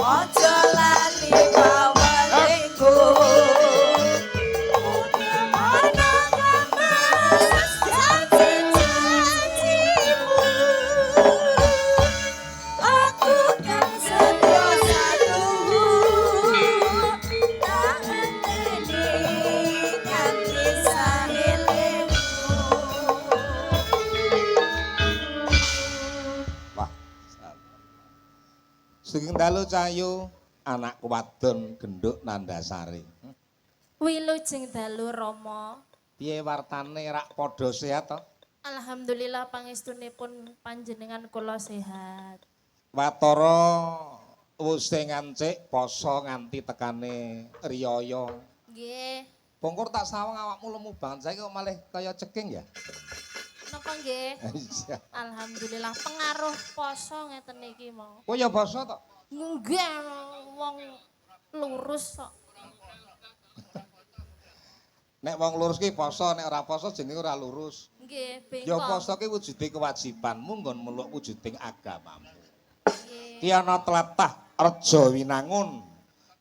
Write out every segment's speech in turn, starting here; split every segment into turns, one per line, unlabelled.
Ojo lali bawalingku. Ana kamas janji-janjimu. Aku kan setia satu. Tak henti nganti sahelemu.
Wah. Sugeng dalu Cahayu, anak wadon genduk Nandasari.
Wilujeng dalu Rama.
Piye wartane rak padha sehat to?
Alhamdulillah pangestunipun panjenengan kula sehat.
Watara wuse ngancik poso nganti tekane riyaya.
Nggih.
Bongkur tak sawang awakmu lemu banget saiki kok malih kaya ceking ya.
Napa nggih?
Iya.
Alhamdulillah pengaruh poso ngeten iki mau.
Kok ya basa to?
Nggih wong lurus kok.
Nek wong lurus ki poso, nek ora poso jenenge ora lurus.
Nggih,
Ya
bengkok.
poso ki wujude kewajibanmu nggon meluk wujuding agamamu.
Nggih.
Ki ana tlatah Reja Winangun.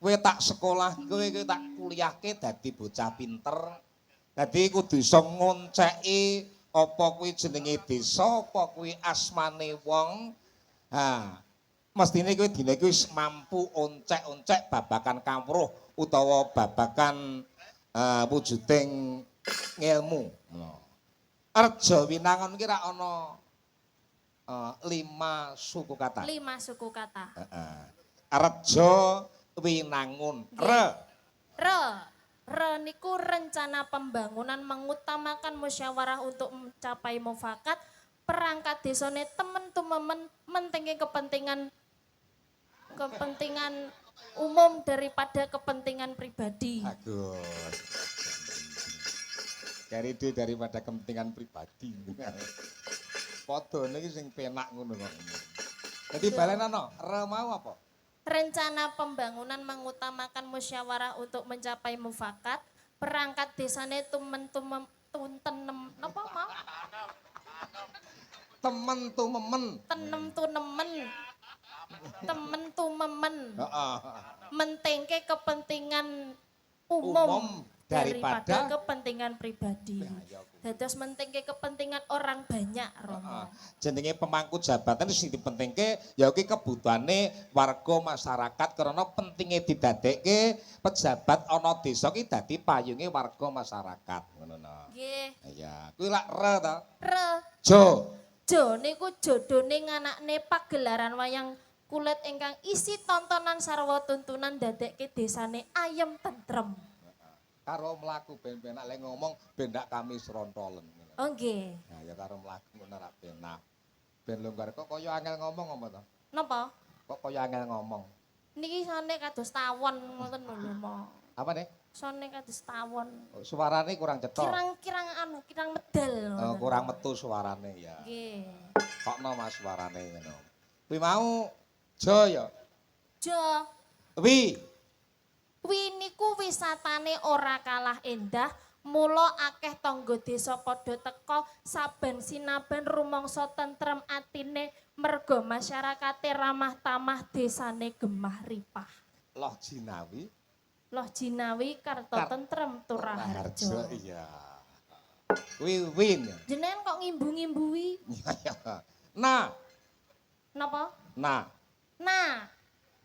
Kowe tak sekolah, kowe tak kuliahke dadi bocah pinter. Dadi kudu iso ngonceki apa kuwi jenenge desa, apa kuwi asmane wong. Ha, mestine kowe dina iki wis mampu oncek-oncek babakan kawruh utawa babakan wujuding ngilmu. Reja Winangun ki rak ana 5 suku kata.
5 suku kata.
Heeh. Reja Winangun.
Re niku rencana pembangunan mengutamakan musyawarah untuk mencapai mufakat. Perangkat desane temen tumemen mentingke kepentingan umum daripada kepentingan pribadi.
Bagus. Cari duit daripada kepentingan pribadi. Padha niki sing penak ngono kok. Dadi balenana, re mau apa?
Rencana pembangunan mengutamakan musyawarah untuk mencapai mufakat. Perangkat desane tuntenem napa mau?
Temen tumemen.
Temen tumemen.
Heeh.
Mentingke kepentingan umum daripada kepentingan pribadi. Dados mentingke kepentingan orang banyak, Romo.
Jenenge pemangku jabatan sing dipentingke ya iki kebutuhane warga masyarakat karena pentinge didadekke pejabat ana desa ki dadi payunge warga masyarakat ngono no.
Nggih.
Iya, kuwi lak re to.
Re.
Jo.
Niku jodone nganakne pagelaran wayang kulit ingkang isi tontonan sarwa tuntunan dadekke desane ayem tentrem.
Karo mlaku ben penak lek ngomong ben ndak kami srontolen.
Oh nggih.
Nah ya karo mlaku ngono ra penak. Ben longgar kok kaya angel ngomong apa to?
Napa?
Kok kaya angel ngomong.
Niki sone kados tawon ngoten lho, Mo.
Apa nih?
Sone kados tawon.
Oh, suarane kurang cetha.
Kirang medal.
Oh, kurang metu suarane ya.
Nggih.
Kokno Mas suarane ngono. Kuwi mau Jo ya.
Jo.
Wi
niku wisatane ora kalah endah, mula akeh tangga desa padha teka saben sinaben rumangsa tentrem atine merga masyarakate ramah tamah desane gemah ripah.
Loh Jinawi.
Loh Jinawi karta tentrem Turaharja.
Iya. Kuwi win.
Jenengan kok ngimbu-ngimbui?
Nah.
Napa?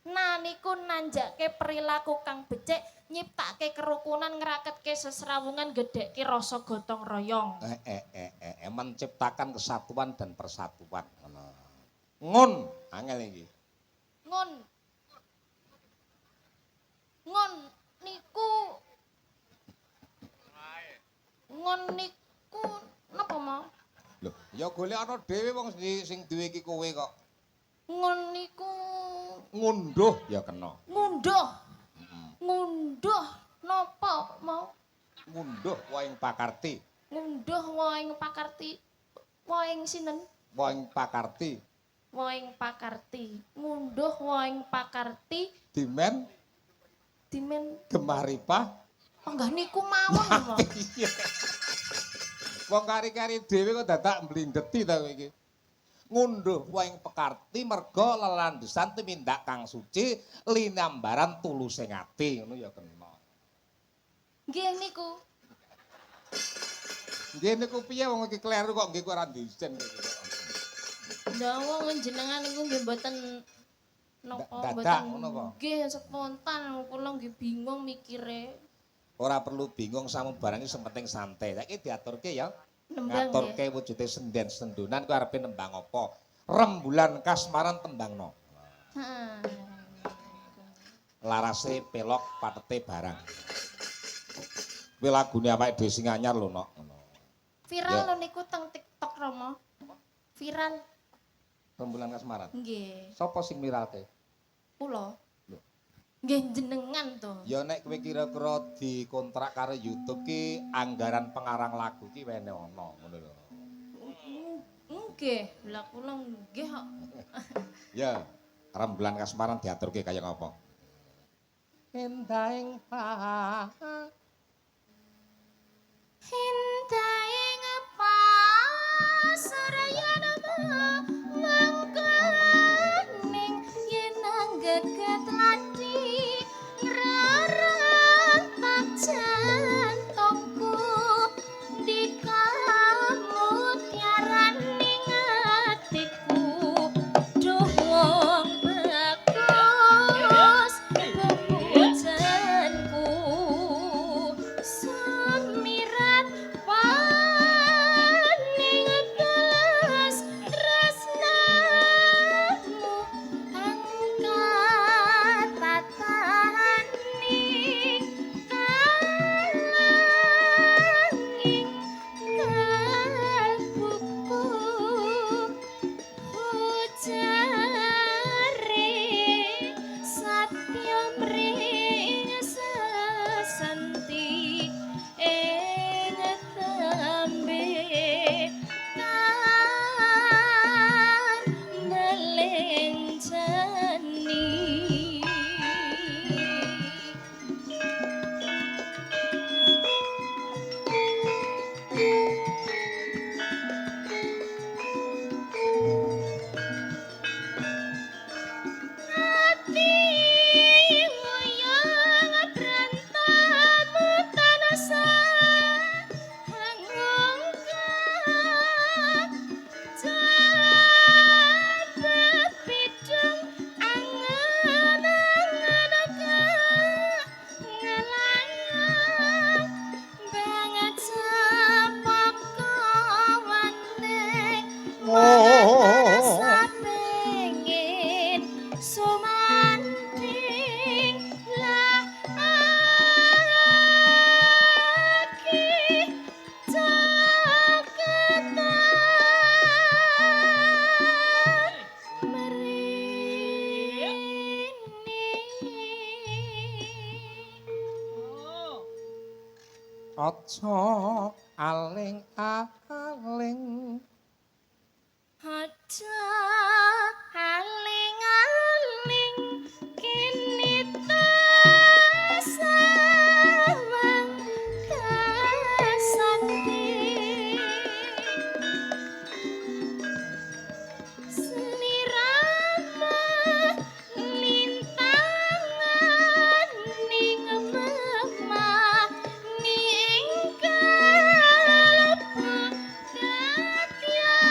Nah,
niku nanjake perilaku kang becik, nyiptake kerukunan, ngraketke sesrawungan, gedhekke rasa gotong royong.
Menciptakan kesatuan dan persatuan. Ngun, angel iki.
Ngun niku napa mau?
Lho, ya golek ana dhewe wong sing duwe iki kowe kok.
Ngun niku
Ngunduh ya kena.
ngunduh napa mau?
Ngunduh waing pakarti.
Ngunduh waing pakarti. Waing sinten?
Waing pakarti.
Ngunduh waing pakarti.
Dimen Gemaripah.
Enggak niku mawon.
Wong kari-kari dhewe kok dadak mblindeti ta kowe iki. ngunduh waing pekarti merga lelandhesan tumindak kang suci linambaran tulusing ati ngono ya kena.
Nggih niku.
Nggih niku piye wong iki kleru kok nggih ora ndisen.
Lah wong jenengan niku nggih mboten napa
Dadak ngono kok.
Nggih spontan kula nggih bingung mikire.
Ora perlu bingung samubarang iki sementing santai. Saiki diaturke ya.
Nembang
Ngaturke wujude senden sendunan kuwi arepe nembang apa? Rembulan kasmaran tembangno.
Heeh.
Larase pelok patete barang. Kuwi lagune awake dhewe sing anyar lho, Nok.
Viral
Ya.
lho niku teng TikTok Romo. Viral.
Rembulan kasmaran.
Nggih.
Sopo sing miralke?
Kula.
Lho.
Nggih jenengan to.
Ya nek kowe kira-kira dikontrak karo YouTube ki anggaran pengarang lagu ki wene ana ngono lho.
Nggih, lah kula nggih kok.
Ya, rembulan kasmaran diaturke kaya ngapa? Endahing
Hintaing pasraya nama mangkaning yen anggeget lati rarang tak jantungku di kamu tiaraning atiku duh wong bagus pemujanku samirat paning tulus tresnamu angkat tataning kalanging kalbuku Ujare satya mring sesanti ing tembe kan melenjani. Ati wayang prantamu tanasa hangungkan jabat bidang angan-angan ngelayang banget sepok kawane sapengin sumanding lagi caketan merini.
aja aling-aling
Aja aling-aling kini tasawang kasakti Selirama lintangan ning memah ning kalbu datiara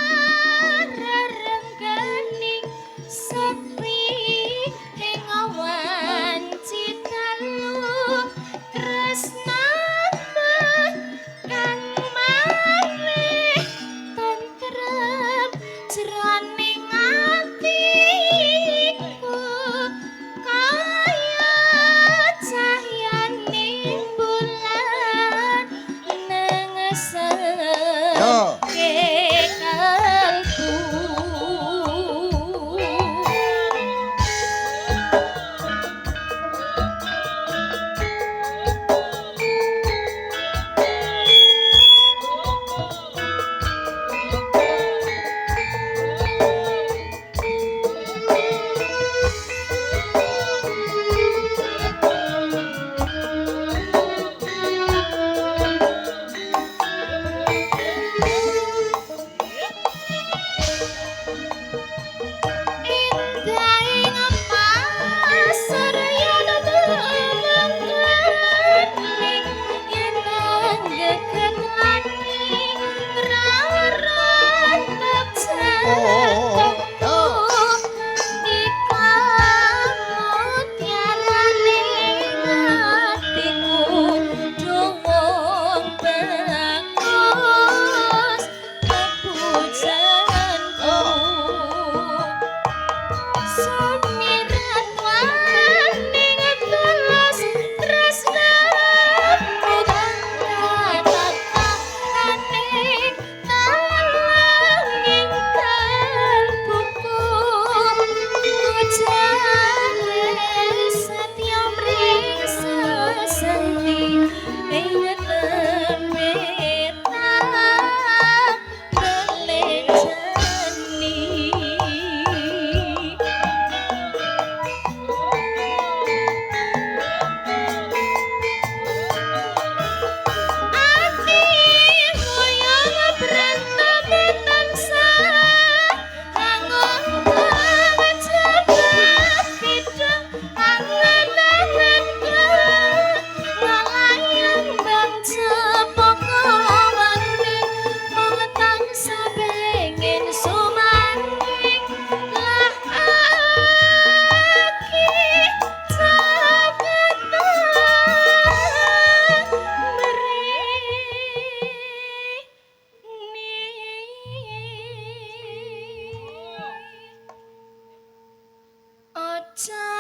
Aja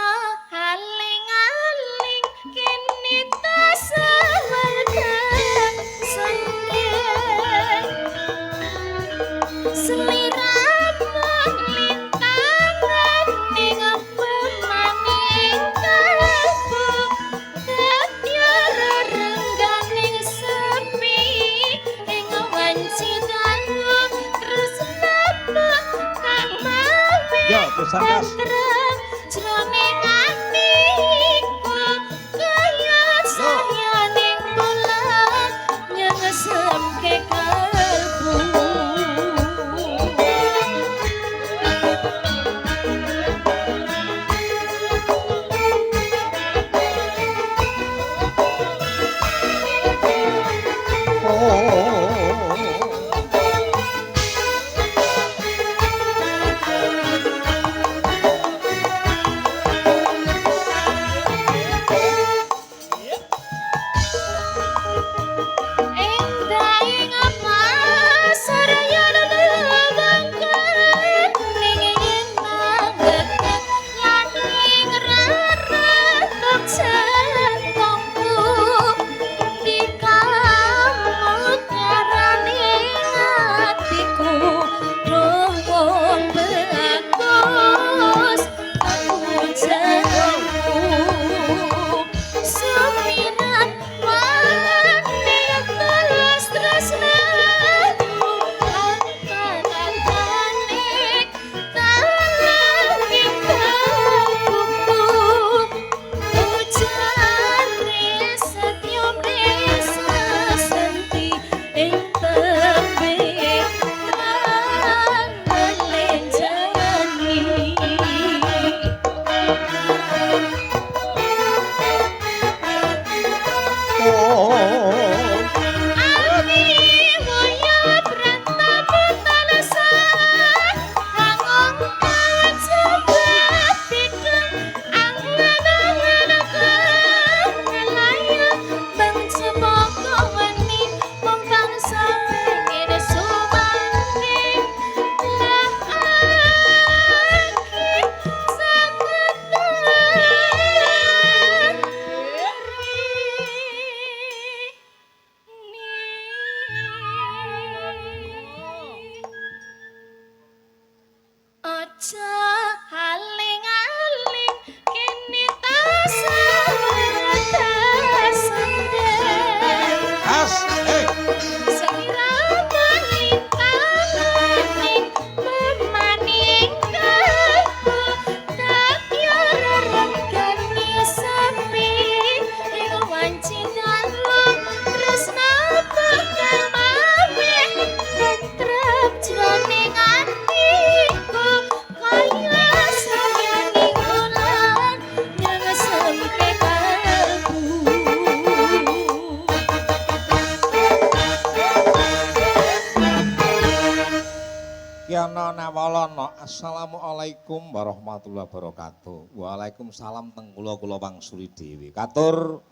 aling-aling kini tasawarga sendiri seliramu lintangan ning pemaning kalbu dadi rengganing sepi ing wanci dalu tresnamu kang mawi
Yo, Pusakas.
tentrem jroning atiku kaya sayaning bulan nyesemke kalbu. Aja aling-aling kini tasawarga sendiri
As,
seliramu lintangan ning pemaning kalbu dadi rengganing sepi ing wanci dalu tresnamu kang mawi tentrem jroning atiku kaya sayaning bulan nyesemke kalbu.
Kiana Nawalana. Assalamualaikum warahmatullahi wabarakatuh. Waalaikumsalam teng kula wangsuli dhewe. Katur